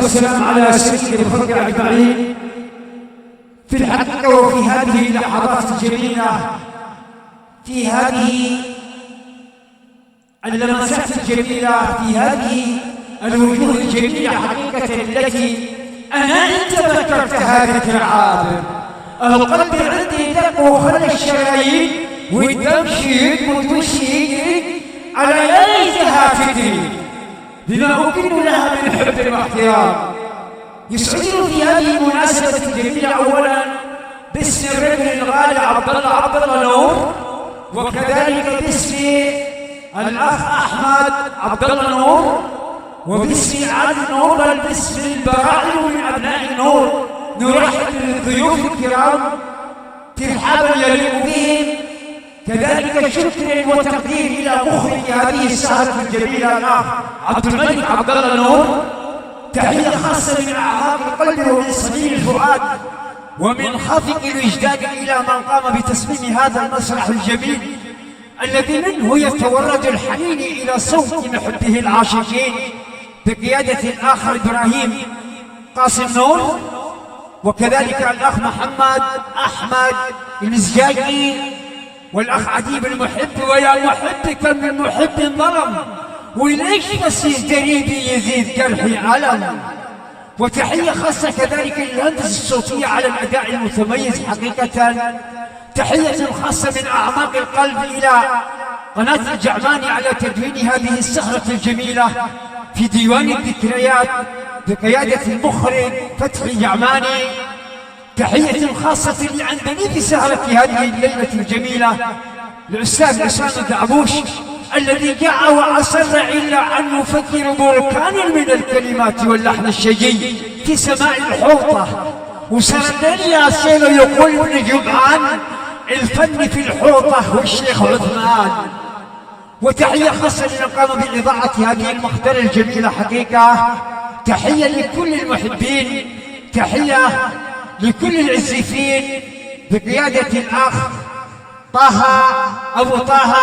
والسلام على سيد الخلق أجمعين. في الحقيقة وفي هذه اللحظات الجميلة، في هذه اللمسات الجميلة، في هذه الوجوه الجميلة حقيقة التي أنا إن تذكرتها ذكر عابر، القلب عندي دق وخلى الشرايين والدم يدمد وشيق على ليتها فكري بما أكن لها من حب واختيار. يسعدني في هذه المناسبة الجميلة أولا باسم الرجل الغالي عبد الله نور، وكذلك باسم الأخ أحمد عبد الله نور، وباسم علي نور، بل باسم البراعم من أبناء النور. نرحب بالضيوف الكرام ترحابا يليق بهم، كذلك شكر وتقدير إلى مخرج هذه السهرة الجميلة الأخ عبد الملك عبد الله نور. تحية خاصة من أعماق القلب ومن صميم الفؤاد ومن خفق الوجدان إلى من قام بتصميم هذا المسرح الجميل الذي منه يتورد الحنين إلى صوت محبه العاشقين بقيادة الأخ إبراهيم قاسم نور، وكذلك الأخ محمد أحمد المزجاجي، والأخ عديب المحب. ويا محب كم من محب ظلم، وليش بس يزدري يزيد جرحي علم. وتحية خاصة كذلك للهندسة الصوتية على الأداء المتميز حقيقة. تحية خاصة من أعماق القلب إلى قناة الجعماني على تدوين هذه السهرة الجميلة في ديوان الذكريات بقيادة المخرج فتحي جعماني. تحية خاصة لعندني في سهرة هذه الليلة الجميلة الأستاذ عصام الدعبوش الذي جاء وأصر إلا أن يفكر بركان من الكلمات واللحن الشجي في سماء الحوطة. وسردني يا سيلو يقول ابن جمعان الفن في الحوطة والشيخ عثمان. وتحية خاصة لمن قام بإضاءة هذه المقدرة الجميلة حقيقة. تحية لكل المحبين، تحية لكل العزيفين بقيادة الأخ طه أبو طه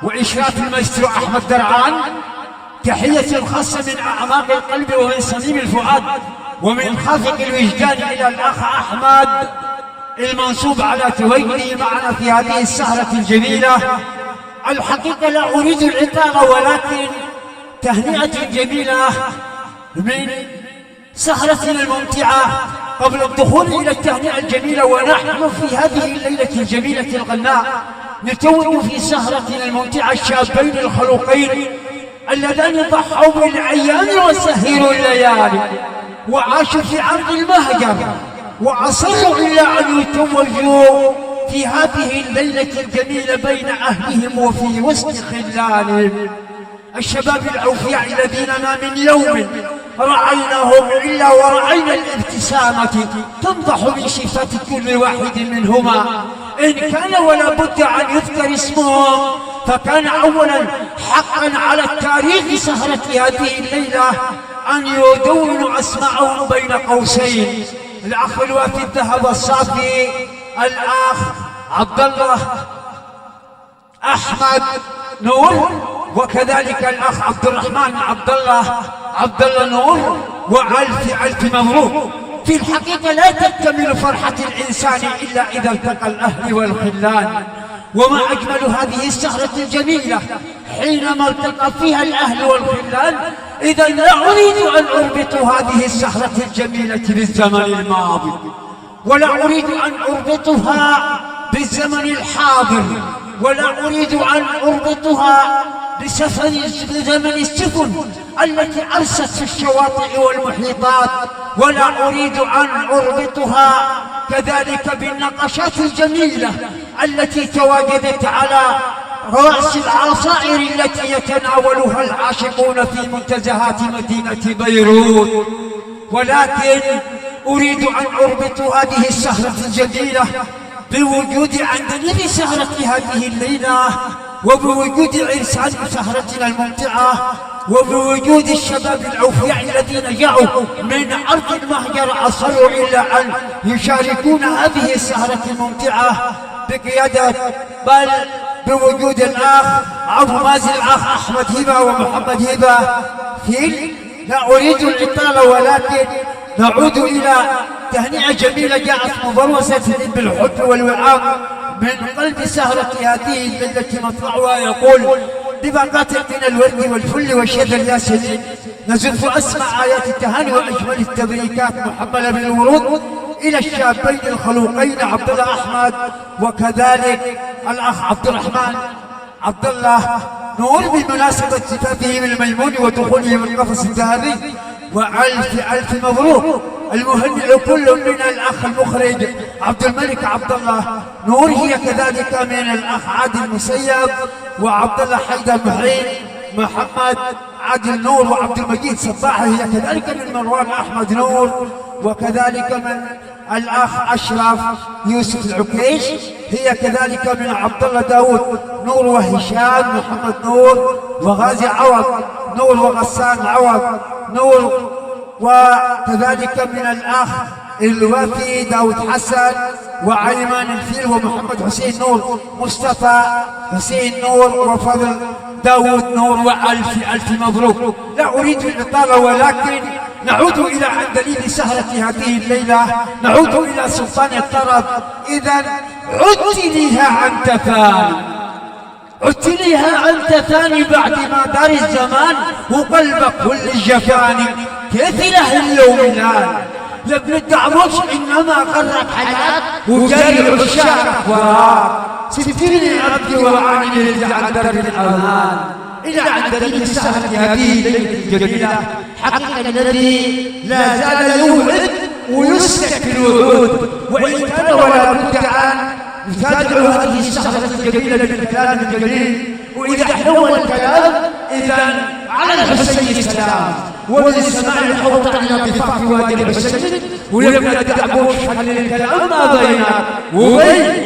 وإشراف المايسترو أحمد درعان. تحية خاصة من أعماق القلب ومن صميم الفؤاد ومن خافق الوجدان إلى الأخ أحمد المنصوب على تواجده معنا في هذه السهرة الجميلة. الحقيقة لا أريد العطالة، ولكن تهنئة جميلة من سهرتنا الممتعة قبل الدخول إلى التهنئة الجميلة. ونحن في هذه الليلة الجميلة الغناء نتوج في سهرتنا الممتعة الشابين الخلوقين اللذان ضحوا بالأيام وسهروا الليالي وعاشوا في عرض المهجر وأصروا إلى أن يتوجوا في هذه الليلة الجميلة بين أهلهم وفي وسط خلانهم. الشباب الأوفياء الذين ما من يوم رأيناهم إلا ورأينا الابتسامة تنضح من شفات كل واحد منهما. إن كان ولا بد أن يذكر اسمهم فكان أولا حقا على التاريخ سهرة هذه الليلة أن يدونوا أسماءهم بين قوسين. الأخ الوافي الذهب الصافي الأخ عبد الله أحمد نور، وكذلك الأخ عبد الرحمن عبد الله نور. وألف مبروك. في الحقيقة لا تكتمل فرحة الإنسان إلا إذا التقى الأهل والخلان، وما أجمل هذه السهرة الجميلة حينما التقى فيها الأهل والخلان. إذا لا أريد أن أربط هذه السهرة الجميلة بالزمن الماضي، ولا أريد أن أربطها بالزمن الحاضر، ولا أريد أن أربطها بزمن السفن التي أرست في الشواطئ والمحيطات، ولا أريد أن أربطها كذلك بالنقشات الجميلة التي تواجدت على رأس العصائر التي يتناولها العاشقون في منتزهات مدينة بيروت. ولكن أريد أن أربط هذه السهرة الجميلة بوجود عندنا لسهرة هذه الليلة، وبوجود عرسان سهرتنا الممتعة، وبوجود الشباب الأوفياء الذين جاءوا من أرض المهجر أصروا إلا أن يشاركون هذه السهرة الممتعة بقيادة بل بوجود الأخ أبو مازن الأخ أحمد هبة ومحمد هبة في لا أريد الإطالة، ولكن نعود إلى تهنئة جميلة جاءت مبروزة بالحب والوئام من قلب سهرة هذه الليلة مطلعها يقول: بباقات من الورد والفل والشذا الياسمين نزف أسمع آيات التهاني وأجمل التبريكات محملة بالورود إلى الشابين الخلوقين عبد الله أحمد وكذلك الأخ عبد الرحمن عبد الله نور بمناسبة زفافه من الميمون ودخوله من القفص الذهبي، وألف ألف مبروك. المهنئ كل من الأخ المخرج عبد الملك عبد الله نور، هي كذلك من الأخ عادل المسيب وعبد الله حيدر محين محمد عادل نور وعبد المجيد صباح، هي كذلك من مروان أحمد نور، وكذلك من الأخ أشرف يوسف العكيش، هي كذلك من عبد الله داود نور وهشام محمد نور وغازي عوض نور وغسان عوض نور، وكذلك من الأخ الوفي داود حسن وعيمان الفيل ومحمد حسين نور مصطفى حسين نور وفضل داود نور، وألف ألف مبروك. لا أريد الإطالة، ولكن نعود إلى عندليب سهرة هذه الليلة، نعود إلى سلطان الطرب. إذا عدت ليها عن تفاني، عدت ليها عن تفاني بعد ما دار الزمان وقلبك كل جفاني، كيف له اللوم الآن لابن الدعوش إنما غرك حياة وجري عشاقك وراك، سترني عبدي وعاني من عن درب الأمان. إلى عندليب سهرة هذه الليلة الجميلة حقيقة الذي لا زال يوعد ويسلك في الوعود، وإن كان ولا بد أن يتابع هذه السهرة الجميلة بالكلام الجميل. وإذا حلو الكلام إذا على الحسين السلام، وللسماع الأوطان بفخر وادي الحسين، ولم يدع بوش حل الكلام ما بينك وبين